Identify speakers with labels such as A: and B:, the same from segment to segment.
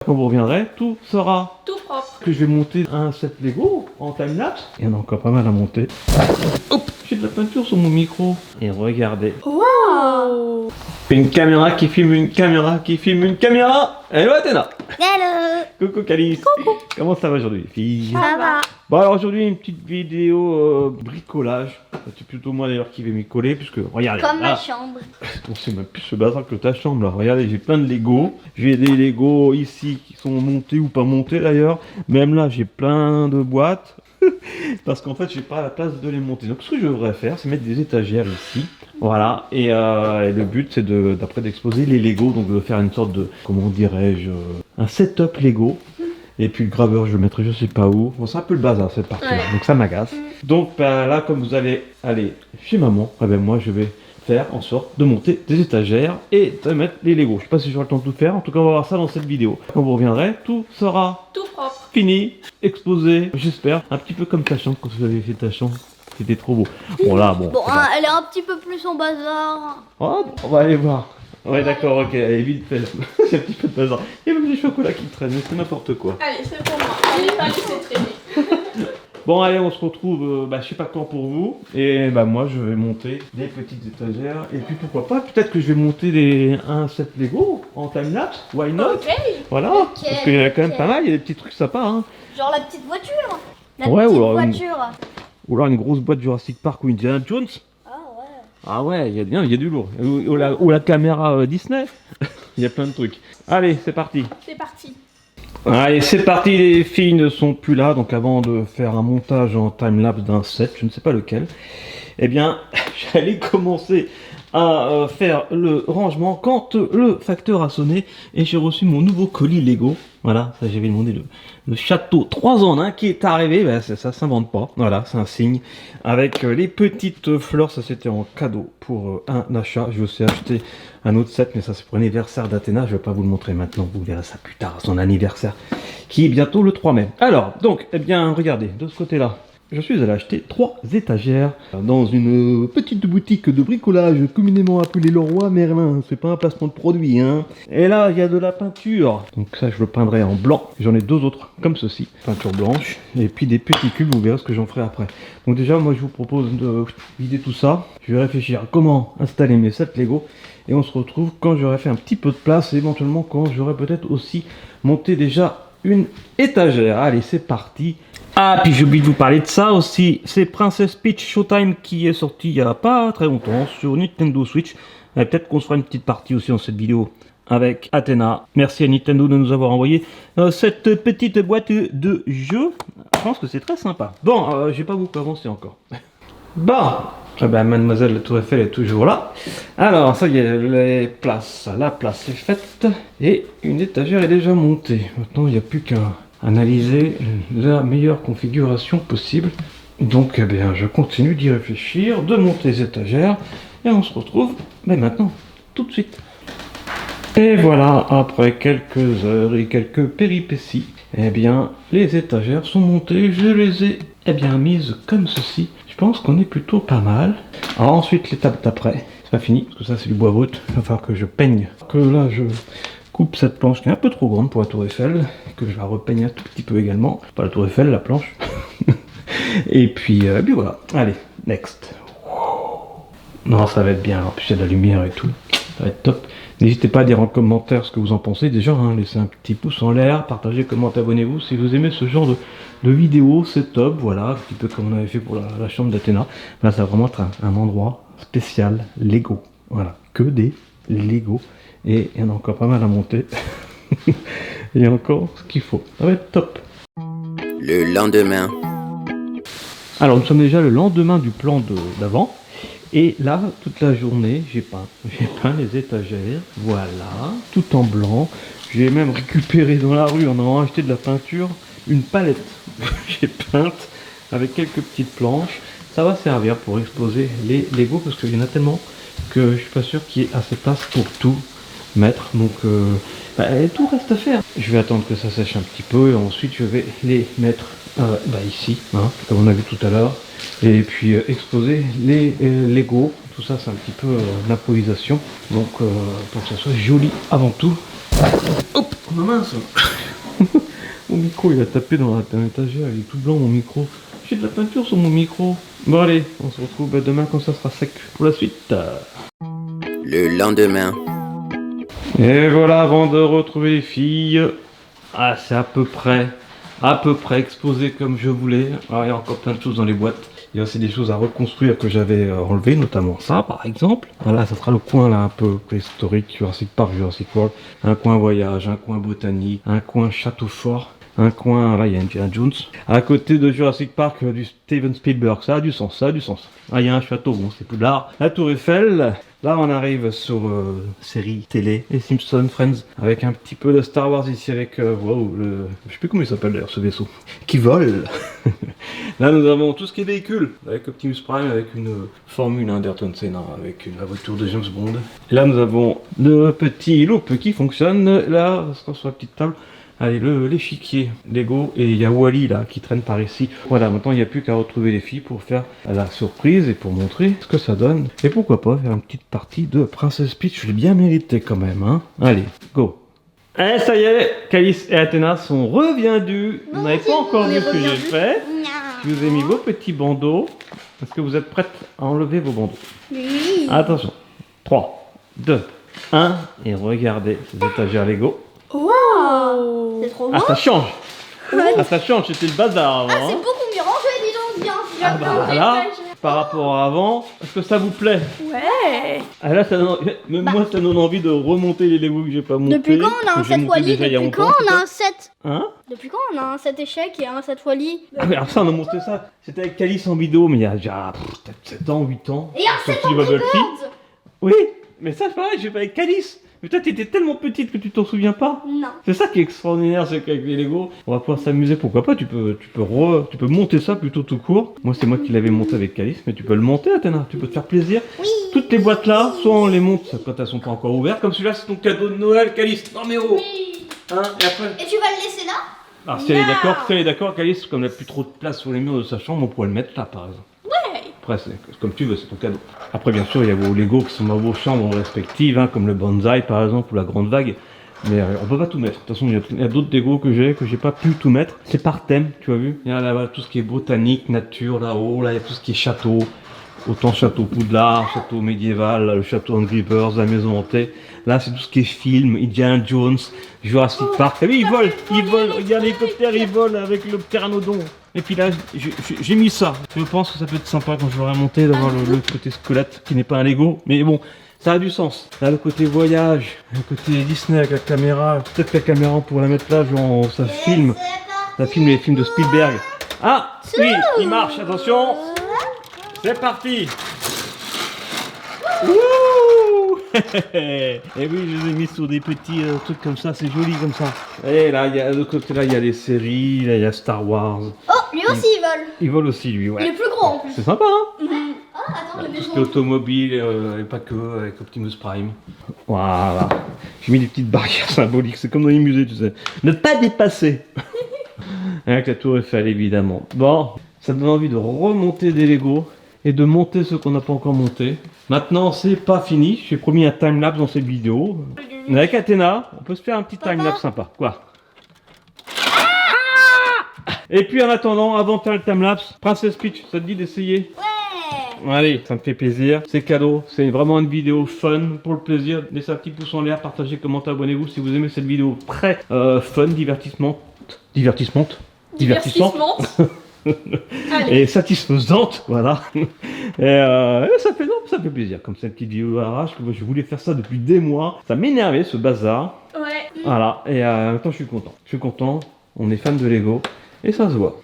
A: Quand vous reviendrez, tout sera
B: tout propre.
A: que je vais monter un set Lego en timelapse. Il y en a encore pas mal à monter. Hop, j'ai de la peinture sur mon micro. Et regardez.
B: Wow.
A: Une caméra qui filme une caméra qui filme une caméra. Hello Athéna.
C: Hello.
A: Coucou Calice. Coucou. Comment ça va aujourd'hui les filles?
C: Ça va.
A: Bon alors aujourd'hui une petite vidéo bricolage. C'est plutôt moi d'ailleurs qui vais m'y coller puisque regardez.
C: Comme ma
A: là,
C: chambre.
A: on sait même plus ce bazar que ta chambre là. Regardez, j'ai plein de Lego. J'ai des Lego ici qui sont montés ou pas montés d'ailleurs. Même là j'ai plein de boîtes. Parce qu'en fait j'ai pas la place de les monter. Donc ce que je devrais faire c'est mettre des étagères ici. Voilà, et le but c'est d'après d'exposer les Lego, donc de faire une sorte de, comment dirais-je, un setup Lego. Et puis le graveur je le mettrai je sais pas où. Bon c'est un peu le bazar cette partie là, donc ça m'agace. Donc bah, là comme vous allez aller chez maman, eh ben, moi je vais faire en sorte de monter des étagères et de mettre les Lego. Je sais pas si j'aurai le temps de tout faire, en tout cas on va voir ça dans cette vidéo. Quand vous reviendrez, tout sera
B: Tout propre.
A: fini, exposé, j'espère. Un petit peu comme ta chambre quand vous avez fait ta chambre. C'était trop beau. Bon là, bon.
C: Bon, elle est un petit peu plus en bazar.
A: Oh, on va aller voir. Ouais d'accord, ok, allez vite fait. C'est un petit peu de bazar. Il y a même des chocolats qui traînent, c'est n'importe quoi.
B: Allez, c'est pour moi. Allez, pas laisser traîner.
A: Bon allez, on se retrouve, je sais pas quand pour vous. Et bah moi je vais monter des petites étagères. Et puis pourquoi pas, peut-être que je vais monter un set Lego en timelapse. Why not?
B: Ok.
A: Voilà, parce qu'il y en a quand même pas mal, il y a des petits trucs sympas. Hein.
C: Genre la petite voiture. La
A: Ouais,
C: petite
A: ou alors
C: voiture.
A: Ou alors une grosse boîte Jurassic Park ou Indiana Jones.
C: Ah ouais.
A: Ah ouais, il y a du lourd. Ou la caméra Disney. Il y a plein de trucs. Allez, c'est parti.
B: C'est parti.
A: Allez, c'est parti, les filles ne sont plus là, donc avant de faire un montage en timelapse d'un set, je ne sais pas lequel, eh bien, j'allais commencer à faire le rangement quand le facteur a sonné et j'ai reçu mon nouveau colis Lego. Voilà, ça j'avais demandé le château 3 en 1 qui est arrivé, ben, ça s'invente pas, voilà, c'est un signe. Avec les petites fleurs, ça c'était en cadeau pour un achat. Je vais aussi acheter un autre set, mais ça c'est pour l'anniversaire d'Athéna, je vais pas vous le montrer maintenant, vous verrez ça plus tard, son anniversaire, qui est bientôt le 3 mai. Alors, donc, eh bien, regardez, de ce côté-là, je suis allé acheter 3 étagères dans une petite boutique de bricolage communément appelée Leroy Merlin. C'est pas un placement de produit, hein. Et là, il y a de la peinture. Donc ça, je le peindrai en blanc. J'en ai 2 autres, comme ceci. Peinture blanche. Et puis des petits cubes, vous verrez ce que j'en ferai après. Donc déjà, moi, je vous propose de vider tout ça. Je vais réfléchir à comment installer mes 7 Lego. Et on se retrouve quand j'aurai fait un petit peu de place. Et éventuellement, quand j'aurai peut-être aussi monté déjà une étagère. Allez, c'est parti. Ah, puis j'ai oublié de vous parler de ça aussi, c'est Princess Peach Showtime qui est sorti il y a pas très longtemps sur Nintendo Switch. Peut-être qu'on se fera une petite partie aussi dans cette vidéo avec Athéna. Merci à Nintendo de nous avoir envoyé cette petite boîte de jeux. Je pense que c'est très sympa. Bon, j'ai pas beaucoup avancé encore. Bon, eh ben, mademoiselle la Tour Eiffel est toujours là. Alors, ça y est, la place est faite et une étagère est déjà montée. Maintenant, il n'y a plus qu'à analyser la meilleure configuration possible. Donc eh bien, je continue d'y réfléchir, de monter les étagères et on se retrouve maintenant, tout de suite. Et voilà, après quelques heures et quelques péripéties, eh bien, les étagères sont montées, je les ai mises comme ceci. Je pense qu'on est plutôt pas mal. Alors ensuite, l'étape d'après, c'est pas fini, parce que ça c'est du bois brut, il va falloir que je peigne. Que là, je coupe cette planche qui est un peu trop grande pour la Tour Eiffel, que je vais repeigne un tout petit peu également. Pas la Tour Eiffel, la planche. Et puis voilà. Allez, next. Non, ça va être bien. En plus, il y a de la lumière et tout. Ça va être top. N'hésitez pas à dire en commentaire ce que vous en pensez. Déjà, hein, laissez un petit pouce en l'air, partagez, commentez, abonnez-vous si vous aimez ce genre de vidéo. C'est top. Voilà, un petit peu comme on avait fait pour la chambre d'Athéna. Là, ça va vraiment être un endroit spécial Lego. Voilà, que des Lego. Et il y en a encore pas mal à monter. Il y a encore ce qu'il faut. Ça va être top.
D: Le lendemain.
A: Alors nous sommes déjà le lendemain du plan d'avant. Et là, toute la journée, j'ai peint les étagères. Voilà, tout en blanc. J'ai même récupéré dans la rue, en allant acheter de la peinture, une palette. J'ai peinte avec quelques petites planches. Ça va servir pour exposer les Lego parce qu'il y en a tellement que je suis pas sûr qu'il y ait assez de place pour tout mettre. Donc tout reste à faire. Je vais attendre que ça sèche un petit peu et ensuite je vais les mettre ici, hein, comme on a vu tout à l'heure. Et puis exposer les Lego. Tout ça c'est un petit peu l'improvisation. Donc pour que ça soit joli avant tout. Hop, oh mince. micro, il a tapé dans la étagère, il est tout blanc mon micro. J'ai de la peinture sur mon micro. Bon allez, on se retrouve demain quand ça sera sec pour la suite.
D: Le lendemain.
A: Et voilà, avant de retrouver les filles, ah c'est à peu près exposé comme je voulais. Alors, il y a encore plein de choses dans les boîtes. Il y a aussi des choses à reconstruire que j'avais enlevées, notamment ça par exemple. Voilà, ça sera le coin là un peu préhistorique, Jurassic Park, Jurassic World. Un coin voyage, un coin botanique, un coin château fort. Un coin, là il y a Indiana Jones. À côté de Jurassic Park, du Steven Spielberg, ça a du sens, ça a du sens. Ah il y a un château, bon c'est plus de l'art. La Tour Eiffel, là on arrive sur série télé, les Simpsons, Friends, avec un petit peu de Star Wars ici avec, wow, je sais plus comment il s'appelle d'ailleurs ce vaisseau, qui vole. Là nous avons tout ce qui est véhicule, avec Optimus Prime, avec une Formule 1 d'Ayrton Senna, avec la voiture de James Bond. Et là nous avons le petit loop qui fonctionne, là ça sera sur la petite table. Allez, l'échiquier Lego, et il y a Wally là qui traîne par ici. Voilà, maintenant il n'y a plus qu'à retrouver les filles pour faire la surprise et pour montrer ce que ça donne. Et pourquoi pas faire une petite partie de Princess Peach, je l'ai bien mérité quand même, hein. Allez, go. Et ça y est, Calice et Athéna sont reviendus. Vous n'avez pas encore vu ce que j'ai fait. Je vous ai mis vos petits bandeaux. Est-ce que vous êtes prêtes à enlever vos bandeaux?
C: Oui.
A: Attention, 3, 2, 1, et regardez ces étagères Lego.
C: Wow. C'est trop beau.
A: Ah, ça change! Ah, ça change, c'était le bazar avant.
C: Ah, c'est
A: hein.
C: beaucoup mieux rangé, dis donc, bien.
A: Ah bah là, par rapport à avant, est-ce que ça vous plaît?
B: Ouais.
A: Ah là, même moi, ça donne envie de remonter les Lego que j'ai pas montés.
C: Depuis quand on a un
A: que j'ai
C: set
A: monté
C: Wally?
A: déjà il y a
C: Depuis
A: longtemps,
C: quand on a
A: en
C: un set?
A: Hein?
C: Depuis quand on a un set échec et un set Wally?
A: Ah mais alors ça, on a monté ça. C'était avec Calice en vidéo, mais il y a déjà peut-être 7 ans, 8 ans.
C: Et un
A: Sur
C: set
A: Silly
C: Angry
A: Bubble Tea.
C: Birds?
A: Oui, mais ça, c'est pareil, j'ai fait avec Calice. Mais toi, t'étais tellement petite que tu t'en souviens pas.
C: Non.
A: C'est ça qui est extraordinaire, c'est qu'avec les Lego, on va pouvoir s'amuser, pourquoi pas, tu peux monter ça plutôt tout court. Moi c'est moi qui l'avais monté avec Calice, mais tu peux le monter Athéna, tu peux te faire plaisir.
C: Oui.
A: Toutes les boîtes là, soit on les monte quand elles sont pas encore ouvertes, comme celui-là c'est ton cadeau de Noël Calice, non mais oh.
C: Oui.
A: Hein, et après,
C: Et tu vas le laisser là?
A: alors si elle est d'accord Calice, comme elle n'a plus trop de place sur les murs de sa chambre, on pourrait le mettre là par exemple.
B: Ouais.
A: Après c'est comme tu veux, c'est ton cadeau. Après bien sûr il y a vos Lego qui sont dans vos chambres respectives, hein, comme le bonsaï par exemple ou la grande vague. Mais on peut pas tout mettre. De toute façon, il y a d'autres Lego que j'ai pas pu tout mettre. C'est par thème, tu as vu. Il y a là-bas tout ce qui est botanique, nature, là-haut. Là, il y a tout ce qui est château. Autant château Poudlard, château médiéval, là, le château Angry Birds, la maison hantée. Là, c'est tout ce qui est film, Indiana Jones, Jurassic Park. Ah oui, ils volent. Regarde l'hélicoptère, il vole avec le pteranodon. Et puis là, j'ai mis ça. Je pense que ça peut être sympa quand je l'aurai monté d'avoir le côté squelette qui n'est pas un Lego. Mais bon. Ça a du sens. Là, le côté voyage, le côté Disney avec la caméra. Peut-être que la caméra, on pourrait la mettre là, genre, ça filme. Ça filme les films de Spielberg. Ah, oui, il marche, attention. C'est parti. Wouh. Et oui, je les ai mis sur des petits trucs comme ça, c'est joli comme ça. Et là, de l'autre côté, là, il y a les séries, là, il y a Star Wars.
C: Oh, lui aussi il vole.
A: Il vole aussi, lui, ouais.
C: Il est plus gros en plus.
A: C'est sympa, hein.
C: Ah, attends, le
A: Tout ce qui est
C: maison.
A: automobile, et pas que, avec Optimus Prime. Voilà. J'ai mis des petites barrières symboliques, c'est comme dans les musées, tu sais. Ne pas dépasser. Avec la tour Eiffel, évidemment. Bon, ça me donne envie de remonter des Lego et de monter ceux qu'on n'a pas encore montés. Maintenant, c'est pas fini. J'ai promis un timelapse dans cette vidéo. Avec Athéna, on peut se faire un petit timelapse sympa. Quoi? Et puis en attendant, avant de faire le timelapse, Princess Peach, ça te dit d'essayer?
C: Ouais.
A: Allez, ça me fait plaisir, c'est cadeau, c'est vraiment une vidéo fun, pour le plaisir. Laissez un petit pouce en l'air, partagez, commentez, abonnez-vous si vous aimez cette vidéo très fun, divertissante. Et satisfaisante, voilà. Et ça fait plaisir, comme cette petite vidéo à l'arrache, que moi je voulais faire ça depuis des mois. Ça m'énervait ce bazar.
B: Ouais.
A: Voilà, et maintenant je suis content. Je suis content, on est fan de Lego, et ça se voit.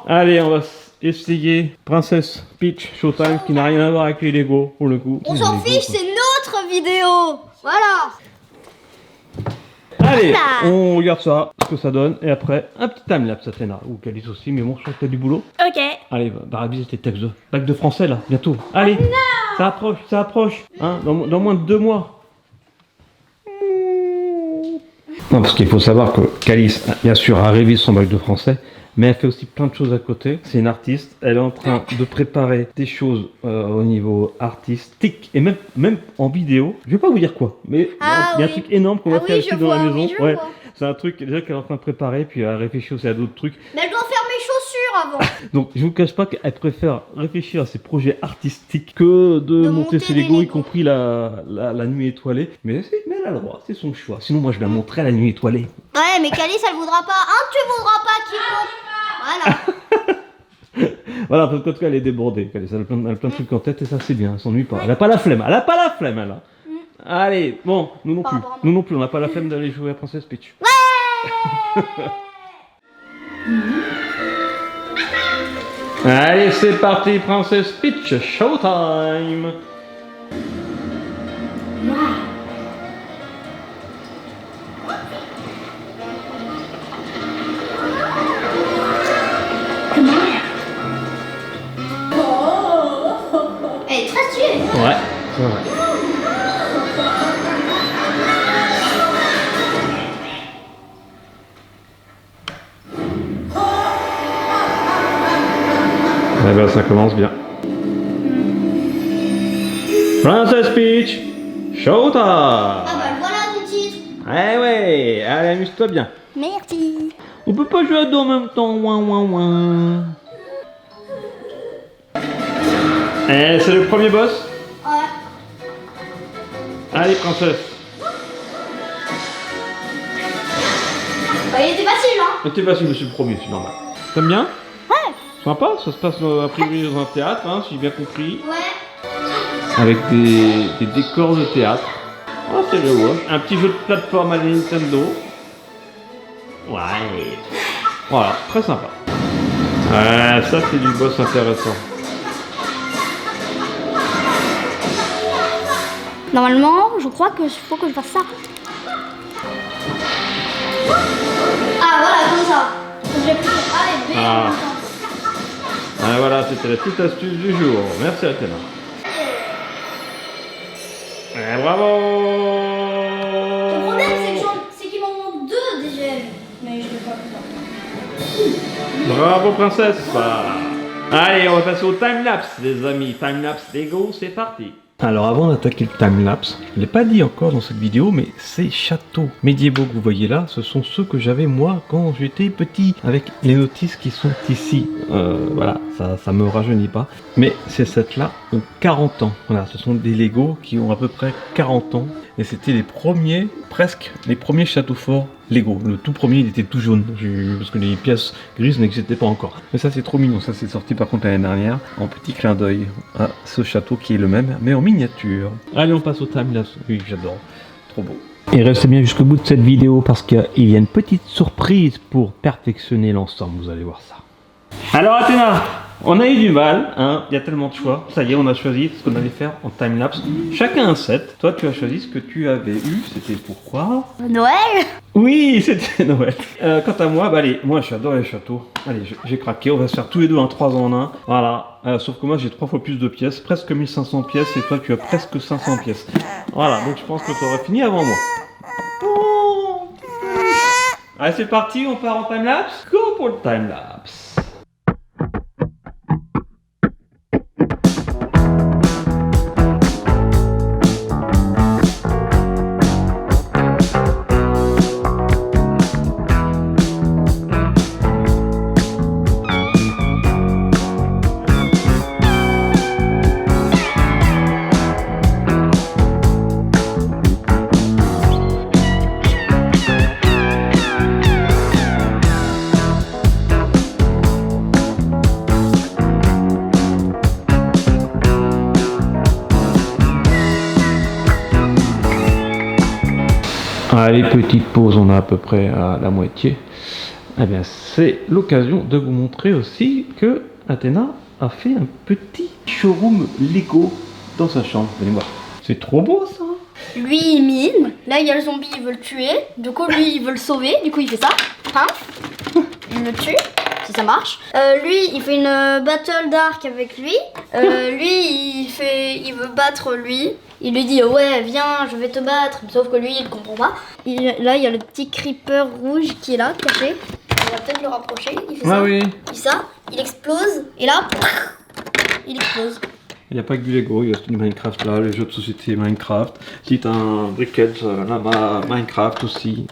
A: Allez, on va essayer Princess Peach Showtime, qui n'a rien à voir avec les Lego, pour le coup.
C: On s'en fiche, c'est notre vidéo. Voilà.
A: Allez,
C: Voilà.
A: on regarde ça, ce que ça donne, et après, un petit timelapse Athéna, ou Calice aussi, mais bon, je crois que t'as du boulot.
B: Ok.
A: Allez, va réviser tes textes de bac de français, là, bientôt. Allez, ça approche, hein, dans moins de 2 mois. Non, parce qu'il faut savoir que Calice, bien sûr, a révisé son bac de français, mais elle fait aussi plein de choses à côté. C'est une artiste, elle est en train de préparer des choses au niveau artistique, et même en vidéo. Je vais pas vous dire quoi, mais il y a un truc énorme qu'on va faire ici dans la maison. Ouais. C'est un truc déjà qu'elle est en train de préparer, puis elle réfléchit aussi à d'autres trucs.
C: Mais elle doit faire mes chaussures avant.
A: Donc je vous cache pas qu'elle préfère réfléchir à ses projets artistiques que de monter ses Lego, y compris la nuit étoilée. Mais elle a le droit, c'est son choix. Sinon moi je la montrerai la nuit étoilée.
C: Ouais, mais Calice, elle voudra pas. Hein, tu voudras pas, Kiko. Voilà.
A: Voilà, parce qu'en tout cas elle est débordée. Elle a plein de trucs en tête et ça c'est bien, elle s'ennuie pas. Elle a pas la flemme, elle a. Allez, bon, nous non plus. Nous non plus, on n'a pas la flemme d'aller jouer à Princess Peach.
C: Ouais.
A: Allez, c'est parti, Princess Peach, showtime.
C: Elle est très stylée.
A: Ouais, c'est vrai. Eh ben ça commence bien. Princess Peach, showtime.
C: Ah bah voilà ton titre.
A: Eh ouais, allez amuse-toi bien.
C: Merci.
A: On peut pas jouer à deux en même temps, ouin ouin ouin. Eh, c'est le premier boss.
C: Ouais.
A: Allez princesse.
C: Bah, il était facile, hein.
A: C'était facile, monsieur le premier, c'est normal. T'aimes bien?
C: Ouais.
A: Sympa, ça se passe a priori dans un théâtre, hein, si j'ai bien compris.
C: Ouais.
A: Avec des décors de théâtre. Oh, c'est le wash. Un petit jeu de plateforme à la Nintendo. Ouais. Voilà, très sympa. Ça c'est du boss intéressant.
C: Normalement, je crois que faut que je fasse ça. Ah voilà, comme ça. J'ai pris A et B.
A: Ah. Voilà, c'était la petite astuce du jour. Merci Athéna. Bravo.
C: Le problème, c'est qu'il m'en manque 2 déjà. Mais je l'ai pas fait.
A: Bravo princesse. Allez, on va passer au time-lapse les amis. Time-lapse Lego, c'est parti. Alors avant d'attaquer le time-lapse, je ne l'ai pas dit encore dans cette vidéo, mais ces châteaux médiévaux que vous voyez là, ce sont ceux que j'avais moi quand j'étais petit, avec les notices qui sont ici. Voilà, ça me rajeunit pas. Mais ces sets-là ont 40 ans. Voilà, ce sont des Lego qui ont à peu près 40 ans. Et c'était les premiers, presque, les premiers châteaux forts Lego. Le tout premier, il était tout jaune, parce que les pièces grises n'existaient pas encore. Mais ça, c'est trop mignon. Ça, c'est sorti par contre l'année dernière, en petit clin d'œil à ce château qui est le même, mais en miniature. Allez, on passe au time-lapse. Oui, j'adore. Trop beau. Et restez bien jusqu'au bout de cette vidéo, parce qu'il y a une petite surprise pour perfectionner l'ensemble. Vous allez voir ça. Alors, Athéna, on a eu du mal, hein, il y a tellement de choix. Ça y est, on a choisi ce qu'on allait faire en time-lapse. Chacun un set. Toi, tu as choisi ce que tu avais eu. C'était pourquoi?
C: Noël.
A: Oui, c'était Noël. Quant à moi, bah allez, moi j'adore les châteaux. Allez, j'ai craqué. On va se faire tous les deux un 3 en 1. Voilà. Sauf que moi j'ai 3 fois plus de pièces. Presque 1500 pièces. Et toi, tu as presque 500 pièces. Voilà, donc je pense que tu auras fini avant moi. Oh. Allez, c'est parti. On part en time-lapse. Go pour le time-lapse. Allez, petite pause, on a à peu près à la moitié. Eh bien, c'est l'occasion de vous montrer aussi que Athéna a fait un petit showroom Lego dans sa chambre. Venez voir. C'est trop beau ça.
C: Lui, il mine. Là, il y a le zombie, il veut le tuer. Du coup, lui, il veut le sauver. Du coup, il fait ça. Hein, il le tue. Si ça marche. Lui, il fait une battle d'arc avec lui. Lui, il veut battre lui. Il lui dit ouais, viens, je vais te battre. Sauf que lui, il comprend pas. Là, il y a le petit creeper rouge qui est là, caché. On va peut-être le rapprocher. Il fait ça.
A: Oui.
C: Il fait ça. Il explose. Et là, il explose.
A: Il n'y a pas que du Lego, il y a du Minecraft là, les jeux de société Minecraft. Si t'as un briquet là-bas, Minecraft aussi.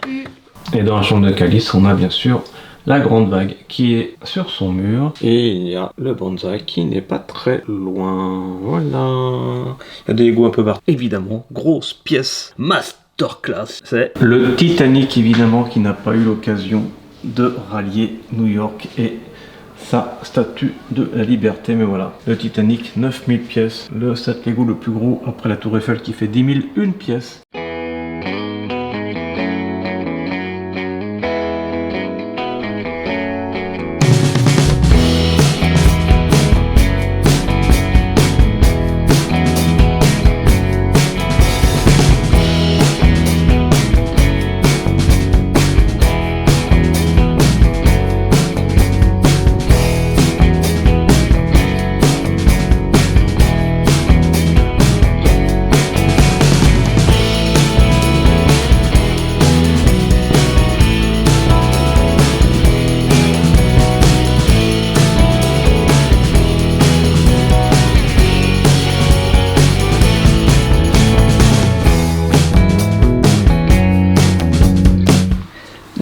A: Et dans la chambre de Calice, on a bien sûr la grande vague qui est sur son mur. Et il y a le bonsaï qui n'est pas très loin. Voilà. Il y a des Lego un peu partout. Évidemment, grosse pièce masterclass. C'est le Titanic, évidemment, qui n'a pas eu l'occasion de rallier New York et sa statue de la liberté. Mais voilà, le Titanic, 9000 pièces. Le set Lego le plus gros après la Tour Eiffel qui fait 10 001 pièces.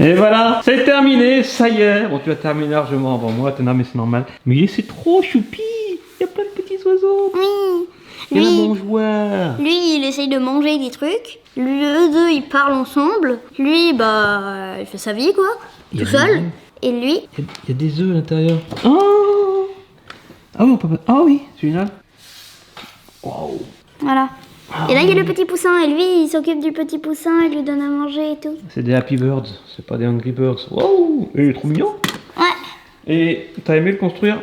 A: Et voilà, c'est terminé, ça y est. Bon, tu as terminé largement avant moi, Athéna, mais c'est normal. Mais c'est trop choupi, il y a plein de petits oiseaux.
C: Oui.
A: Il y a un bon joueur.
C: Lui, il essaye de manger des trucs. Lui, eux deux, ils parlent ensemble. Lui, bah, il fait sa vie, quoi. Tout seul. Et lui...
A: Il y a des œufs à l'intérieur. Oh ah oui, on peut pas... Ah oui, celui-là. Wow.
C: Voilà. Et là, il y a le petit poussin. Et lui, il s'occupe du petit poussin. Il lui donne à manger et tout.
A: C'est des Happy Birds, c'est pas des Angry Birds. Wow, il est trop mignon.
C: Ouais.
A: Et t'as aimé le construire?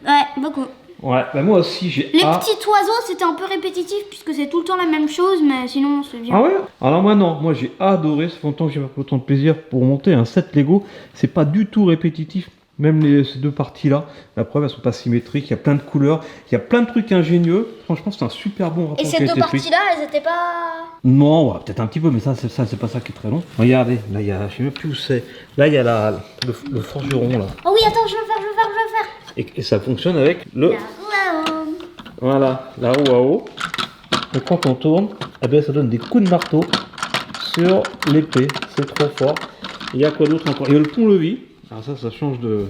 C: Ouais, beaucoup.
A: Ouais, bah moi aussi j'ai
C: Les petits oiseaux, c'était un peu répétitif puisque c'est tout le temps la même chose, mais sinon c'est bien.
A: Ah ouais? Alors moi non, moi j'ai adoré, ça fait longtemps que j'ai pas pris autant de plaisir pour monter un set Lego. C'est pas du tout répétitif, même ces deux parties-là. La preuve, elles sont pas symétriques, il y a plein de couleurs, il y a plein de trucs ingénieux. Franchement, c'est un super bon rapport.
C: Et ces deux parties-là, elles étaient pas...
A: Non, ouais, peut-être un petit peu, mais ça c'est pas ça qui est très long. Regardez, là il y a, je sais même plus où c'est. Là il y a le forgeron là.
C: Oh oui, attends, je veux faire.
A: Et ça fonctionne avec le... Voilà, la roue à eau. Donc quand on tourne, eh bien, ça donne des coups de marteau sur l'épée. C'est trop fort. Il y a quoi d'autre encore? Il y a le pont-levis. Alors ça change de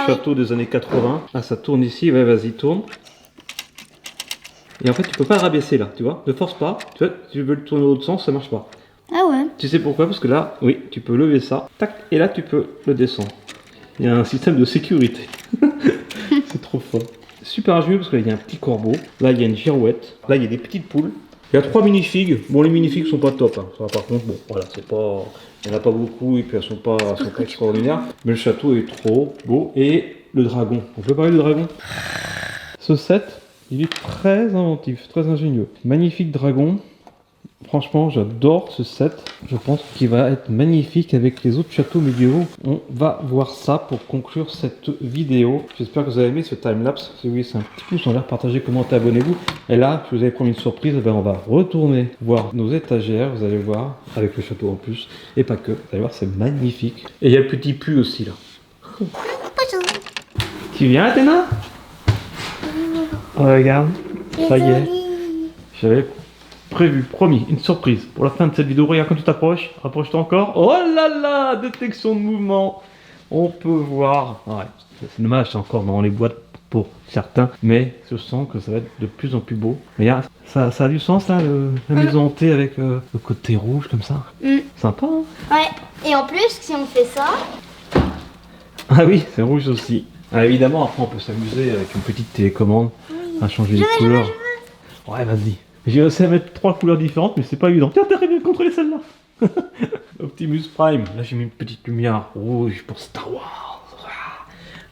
A: château des années 80. Ah, ça tourne ici. Ouais, vas-y, tourne. Et en fait, tu peux pas le rabaisser là, tu vois. Ne force pas. Tu vois, tu veux le tourner dans l'autre sens, ça marche pas.
C: Ah ouais.
A: Tu sais pourquoi? Parce que là, oui, tu peux lever ça. Tac, et là, tu peux le descendre. Il y a un système de sécurité. C'est trop fort. Super ingénieux parce que là il y a un petit corbeau, là il y a une girouette, là il y a des petites poules. Il y a 3 minifigs. Bon, les minifigs sont pas top. Hein. Ça, par contre, bon, voilà, c'est pas, il n'y en a pas beaucoup et puis elles sont pas extraordinaires. Mais le château est trop beau et le dragon. On peut parler du dragon. Ce set, il est très inventif, très ingénieux. Magnifique dragon. Franchement, j'adore ce set. Je pense qu'il va être magnifique avec les autres châteaux médiévaux. On va voir ça pour conclure cette vidéo. J'espère que vous avez aimé ce timelapse. Si oui, c'est un petit pouce en l'air, partagez, commentez, abonnez-vous. Et là, je vous avais promis une surprise. Ben, on va retourner voir nos étagères. Vous allez voir, avec le château en plus. Et pas que. Vous allez voir, c'est magnifique. Et il y a le petit pu aussi là. Tu viens, Athéna? Regarde, ça y est. J'avais prévu, promis, une surprise pour la fin de cette vidéo. Regarde quand tu t'approches, rapproche-toi encore. Oh là là, détection de mouvement. On peut voir. Ouais, c'est dommage, c'est encore dans les boîtes pour certains, mais je sens que ça va être de plus en plus beau. Regarde, ça a du sens là, la maison hantée avec le côté rouge comme ça. Sympa, hein?
C: Ouais, et en plus, si on fait ça...
A: Ah oui, c'est rouge aussi. Ah, évidemment, après on peut s'amuser avec une petite télécommande à changer les couleurs. Ouais, vas-y. J'ai réussi à mettre 3 couleurs différentes, mais c'est pas évident. Tiens, t'arrives à contrôler celle-là. Optimus Prime. Là, j'ai mis une petite lumière rouge pour Star Wars.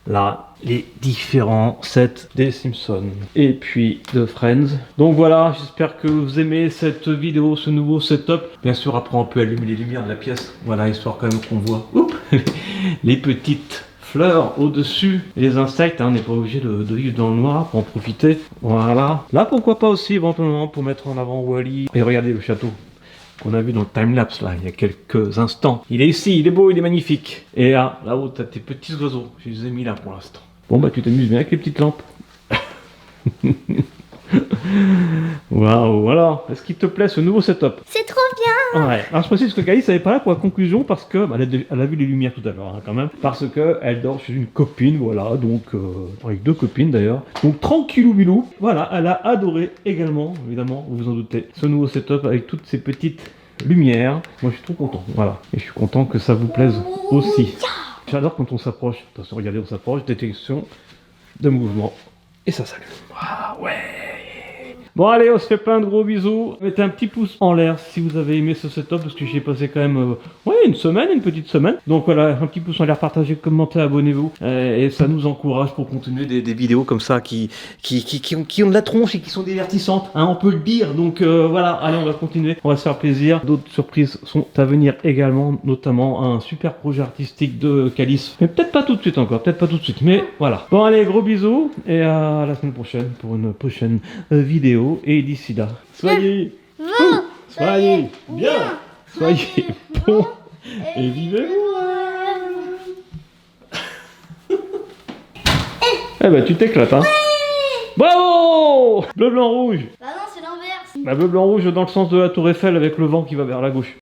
A: Là, les différents sets des Simpsons. Et puis de Friends. Donc voilà, j'espère que vous aimez cette vidéo, ce nouveau setup. Bien sûr, après, on peut allumer les lumières de la pièce. Voilà, histoire quand même qu'on voit les petites fleurs au-dessus et les insectes, hein, on n'est pas obligé de vivre dans le noir pour en profiter. Voilà. Là, pourquoi pas aussi éventuellement pour mettre en avant Wall-E. Et regardez le château qu'on a vu dans le timelapse là, il y a quelques instants. Il est ici, il est beau, il est magnifique. Et là-haut, t'as tes petits oiseaux. Je les ai mis là pour l'instant. Bon bah tu t'amuses bien avec les petites lampes. Waouh, alors, est-ce qu'il te plaît ce nouveau setup?
C: C'est trop bien.
A: Ouais. Alors je précise que Calice elle est pas là pour la conclusion parce que elle a vu les lumières tout à l'heure hein, quand même, parce que elle dort chez une copine, voilà, donc avec 2 copines d'ailleurs. Donc tranquillou bilou. Voilà, elle a adoré également, évidemment, vous vous en doutez, ce nouveau setup avec toutes ces petites lumières. Moi je suis trop content, voilà, et je suis content que ça vous plaise aussi. J'adore quand on s'approche. Attention, regardez, on s'approche, détection de mouvement et ça s'allume. Ah ouais. Bon allez, on se fait plein de gros bisous. Mettez un petit pouce en l'air si vous avez aimé ce setup parce que j'y ai passé quand même une petite semaine. Donc voilà, un petit pouce en l'air, partagez, commentez, abonnez-vous. Et ça nous encourage pour continuer des vidéos comme ça qui ont de la tronche et qui sont divertissantes. Hein, on peut le dire. Donc voilà, allez, on va continuer. On va se faire plaisir. D'autres surprises sont à venir également, notamment un super projet artistique de Calice. Mais peut-être pas tout de suite encore, peut-être pas tout de suite. Mais voilà. Bon allez, gros bisous et à la semaine prochaine pour une prochaine vidéo. Et d'ici là, soyez bien, soyez bons et vivez-vous. Eh ben tu t'éclates hein. Bravo. Bleu, blanc, rouge.
C: Bah non, c'est l'inverse.
A: Bah bleu, blanc, rouge dans le sens de la tour Eiffel avec le vent qui va vers la gauche.